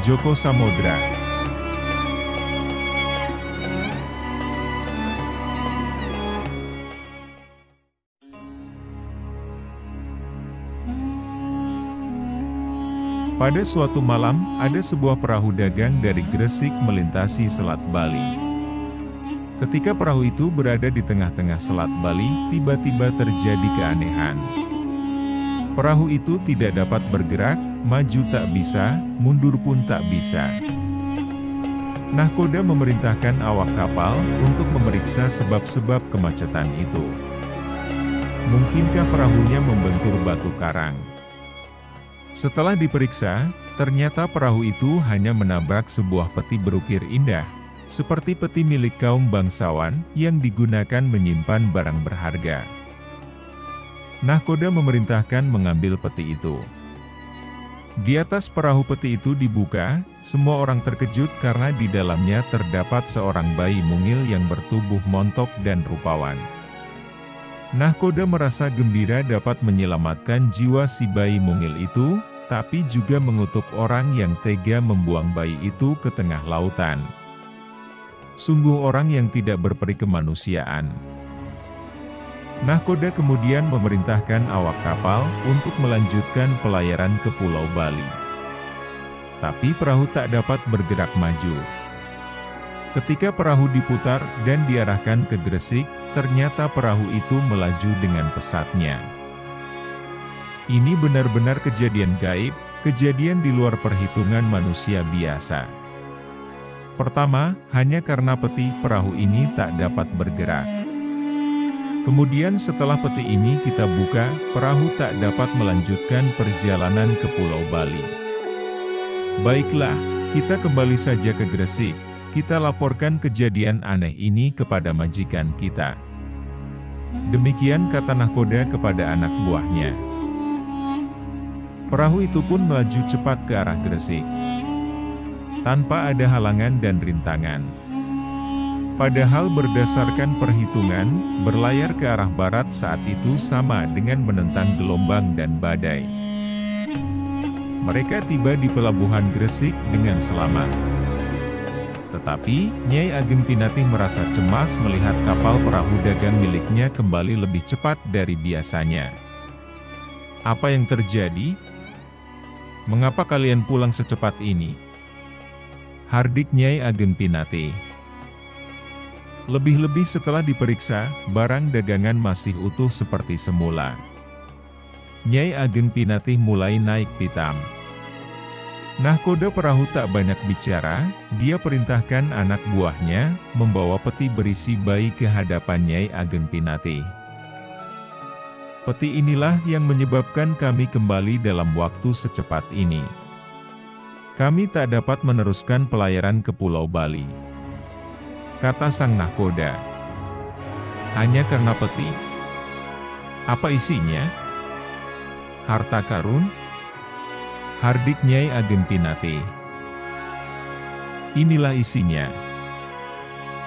Joko Samodra. Pada suatu malam, ada sebuah perahu dagang dari Gresik melintasi Selat Bali. Ketika perahu itu berada di tengah-tengah Selat Bali, tiba-tiba terjadi keanehan. Perahu itu tidak dapat bergerak, maju tak bisa, mundur pun tak bisa. Nahkoda memerintahkan awak kapal untuk memeriksa sebab-sebab kemacetan itu. Mungkinkah perahunya membentur batu karang? Setelah diperiksa, ternyata perahu itu hanya menabrak sebuah peti berukir indah, seperti peti milik kaum bangsawan yang digunakan menyimpan barang berharga. Nahkoda memerintahkan mengambil peti itu. Di atas perahu peti itu dibuka, semua orang terkejut karena di dalamnya terdapat seorang bayi mungil yang bertubuh montok dan rupawan. Nahkoda merasa gembira dapat menyelamatkan jiwa si bayi mungil itu, tapi juga mengutuk orang yang tega membuang bayi itu ke tengah lautan. Sungguh orang yang tidak berperi kemanusiaan. Nahkoda kemudian memerintahkan awak kapal untuk melanjutkan pelayaran ke Pulau Bali. Tapi perahu tak dapat bergerak maju. Ketika perahu diputar dan diarahkan ke Gresik, ternyata perahu itu melaju dengan pesatnya. Ini benar-benar kejadian gaib, kejadian di luar perhitungan manusia biasa. Pertama, hanya karena peti perahu ini tak dapat bergerak. Kemudian setelah peti ini kita buka, perahu tak dapat melanjutkan perjalanan ke Pulau Bali. Baiklah, kita kembali saja ke Gresik. Kita laporkan kejadian aneh ini kepada majikan kita. Demikian kata nahkoda kepada anak buahnya. Perahu itu pun melaju cepat ke arah Gresik, tanpa ada halangan dan rintangan. Padahal berdasarkan perhitungan, berlayar ke arah barat saat itu sama dengan menentang gelombang dan badai. Mereka tiba di pelabuhan Gresik dengan selamat. Tetapi, Nyai Ageng Pinatih merasa cemas melihat kapal perahu dagang miliknya kembali lebih cepat dari biasanya. Apa yang terjadi? Mengapa kalian pulang secepat ini? Hardik Nyai Ageng Pinatih. Lebih-lebih setelah diperiksa, barang dagangan masih utuh seperti semula. Nyai Ageng Pinatih mulai naik pitam. Nahkoda perahu tak banyak bicara, dia perintahkan anak buahnya, membawa peti berisi bayi ke hadapan Nyai Ageng Pinatih. Peti inilah yang menyebabkan kami kembali dalam waktu secepat ini. Kami tak dapat meneruskan pelayaran ke Pulau Bali, kata sang nahkoda. Hanya karena peti? Apa isinya? Harta karun? Hardik Nyai Ageng Pinatih. Inilah isinya,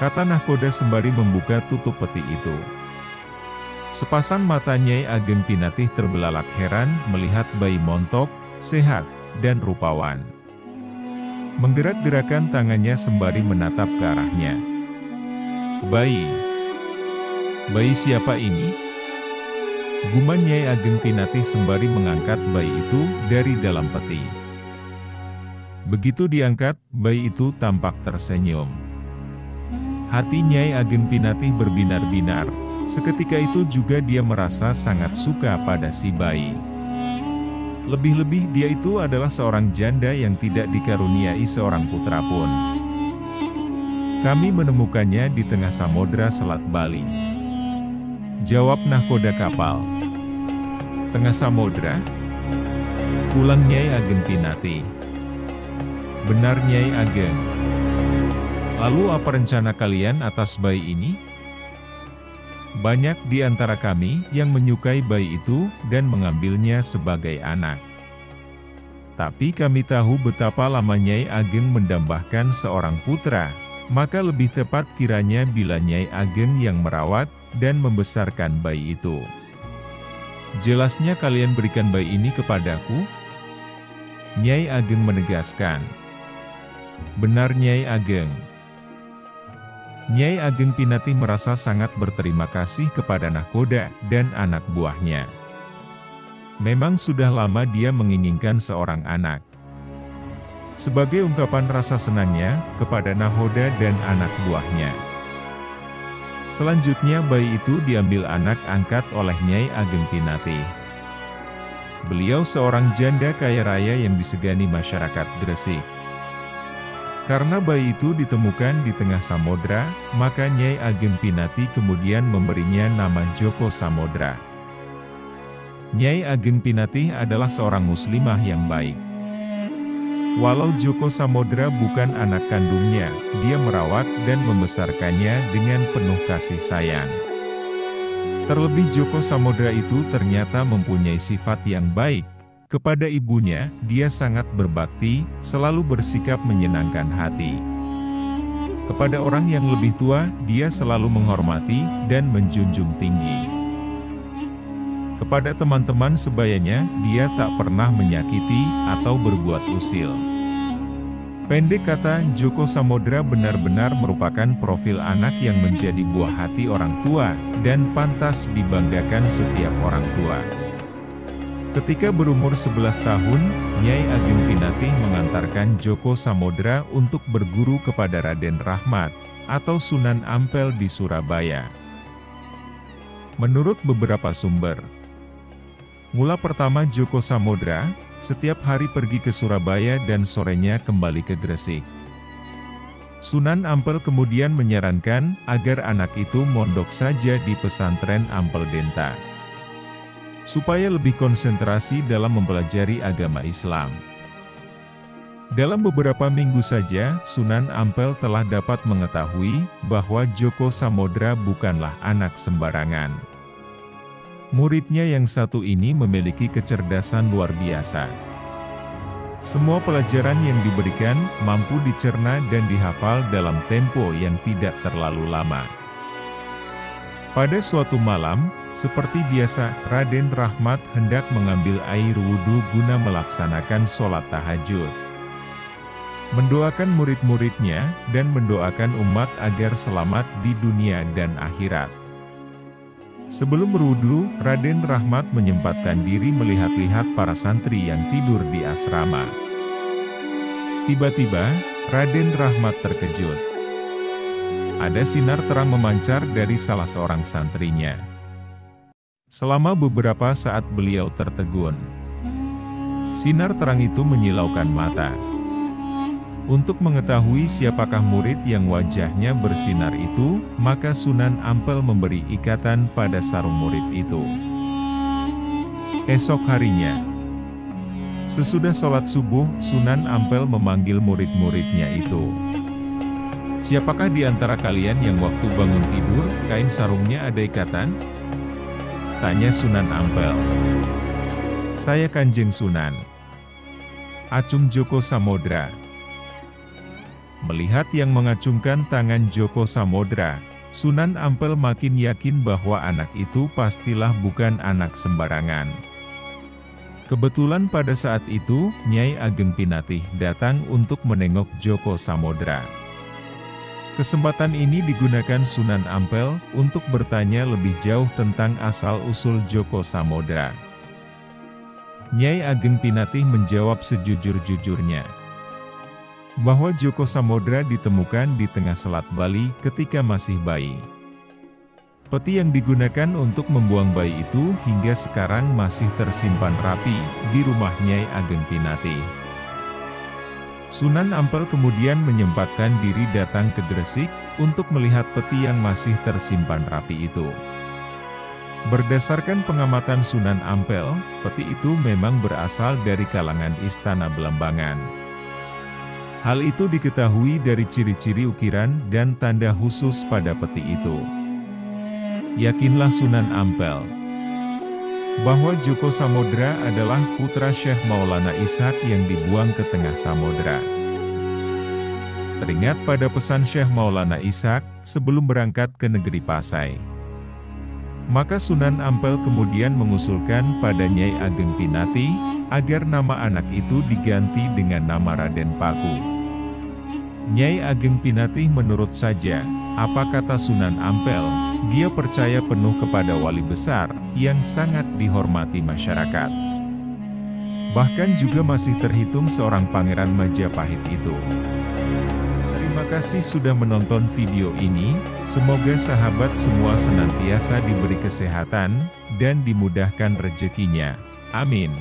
kata nahkoda sembari membuka tutup peti itu. Sepasang mata Nyai Ageng Pinatih terbelalak heran melihat bayi montok, sehat, dan rupawan. Menggerak-gerakkan tangannya sembari menatap ke arahnya. Bayi siapa ini? Gumam Nyai Ageng Pinatih sembari mengangkat bayi itu dari dalam peti. Begitu diangkat, bayi itu tampak tersenyum. Hati Nyai Ageng Pinatih berbinar-binar, seketika itu juga dia merasa sangat suka pada si bayi. Lebih-lebih dia itu adalah seorang janda yang tidak dikaruniai seorang putra pun. Kami menemukannya di tengah samudra Selat Bali, jawab nahkoda kapal. Tengah samudra? Ulang Nyai Ageng Pinatih. Benar Nyai Ageng. Lalu apa rencana kalian atas bayi ini? Banyak di antara kami yang menyukai bayi itu dan mengambilnya sebagai anak. Tapi kami tahu betapa lama Nyai Ageng mendambahkan seorang putra, maka lebih tepat kiranya bila Nyai Ageng yang merawat dan membesarkan bayi itu. Jelasnya kalian berikan bayi ini kepadaku? Nyai Ageng menegaskan. Benar Nyai Ageng. Nyai Ageng Pinatih merasa sangat berterima kasih kepada nahkoda dan anak buahnya. Memang sudah lama dia menginginkan seorang anak. Sebagai ungkapan rasa senangnya kepada nahkoda dan anak buahnya. Selanjutnya bayi itu diambil anak angkat oleh Nyai Ageng Pinatih. Beliau seorang janda kaya raya yang disegani masyarakat Gresik. Karena bayi itu ditemukan di tengah samodra, maka Nyai Ageng Pinatih kemudian memberinya nama Djoko Samodra. Nyai Ageng Pinatih adalah seorang muslimah yang baik. Walau Djoko Samodra bukan anak kandungnya, dia merawat dan membesarkannya dengan penuh kasih sayang. Terlebih Djoko Samodra itu ternyata mempunyai sifat yang baik. Kepada ibunya, dia sangat berbakti, selalu bersikap menyenangkan hati. Kepada orang yang lebih tua, dia selalu menghormati dan menjunjung tinggi. Kepada teman-teman sebayanya, dia tak pernah menyakiti atau berbuat usil. Pendek kata, Djoko Samodra benar-benar merupakan profil anak yang menjadi buah hati orang tua, dan pantas dibanggakan setiap orang tua. Ketika berumur 11 tahun, Nyai Ageng Pinatih mengantarkan Djoko Samodra untuk berguru kepada Raden Rahmat, atau Sunan Ampel di Surabaya. Menurut beberapa sumber, mula pertama Djoko Samodra, setiap hari pergi ke Surabaya dan sorenya kembali ke Gresik. Sunan Ampel kemudian menyarankan agar anak itu mondok saja di pesantren Ampel Denta, supaya lebih konsentrasi dalam mempelajari agama Islam. Dalam beberapa minggu saja, Sunan Ampel telah dapat mengetahui bahwa Djoko Samodra bukanlah anak sembarangan. Muridnya yang satu ini memiliki kecerdasan luar biasa. Semua pelajaran yang diberikan mampu dicerna dan dihafal dalam tempo yang tidak terlalu lama. Pada suatu malam, seperti biasa, Raden Rahmat hendak mengambil air wudhu guna melaksanakan sholat tahajud, mendoakan murid-muridnya, dan mendoakan umat agar selamat di dunia dan akhirat. Sebelum berwudu, Raden Rahmat menyempatkan diri melihat-lihat para santri yang tidur di asrama. Tiba-tiba, Raden Rahmat terkejut. Ada sinar terang memancar dari salah seorang santrinya. Selama beberapa saat beliau tertegun. Sinar terang itu menyilaukan mata. Untuk mengetahui siapakah murid yang wajahnya bersinar itu, maka Sunan Ampel memberi ikatan pada sarung murid itu. Esok harinya, sesudah sholat subuh, Sunan Ampel memanggil murid-muridnya itu. "Siapakah di antara kalian yang waktu bangun tidur, kain sarungnya ada ikatan?" tanya Sunan Ampel. "Saya Kanjeng Sunan." Acung Djoko Samodra. Melihat yang mengacungkan tangan Djoko Samodra, Sunan Ampel makin yakin bahwa anak itu pastilah bukan anak sembarangan. Kebetulan pada saat itu, Nyai Ageng Pinatih datang untuk menengok Djoko Samodra. Kesempatan ini digunakan Sunan Ampel untuk bertanya lebih jauh tentang asal-usul Djoko Samodra. Nyai Ageng Pinatih menjawab sejujur-jujurnya bahwa Djoko Samodra ditemukan di tengah Selat Bali ketika masih bayi. Peti yang digunakan untuk membuang bayi itu hingga sekarang masih tersimpan rapi di rumah Nyai Ageng Pinatih. Sunan Ampel kemudian menyempatkan diri datang ke Gresik untuk melihat peti yang masih tersimpan rapi itu. Berdasarkan pengamatan Sunan Ampel, peti itu memang berasal dari kalangan Istana Belambangan. Hal itu diketahui dari ciri-ciri ukiran dan tanda khusus pada peti itu. Yakinlah Sunan Ampel bahwa Djoko Samodra adalah putra Syekh Maulana Ishak yang dibuang ke tengah samodra. Teringat pada pesan Syekh Maulana Ishak sebelum berangkat ke negeri Pasai. Maka Sunan Ampel kemudian mengusulkan pada Nyai Ageng Pinatih agar nama anak itu diganti dengan nama Raden Paku. Nyai Ageng Pinatih menurut saja, apa kata Sunan Ampel, dia percaya penuh kepada wali besar, yang sangat dihormati masyarakat. Bahkan juga masih terhitung seorang pangeran Majapahit itu. Terima kasih sudah menonton video ini, semoga sahabat semua senantiasa diberi kesehatan, dan dimudahkan rezekinya. Amin.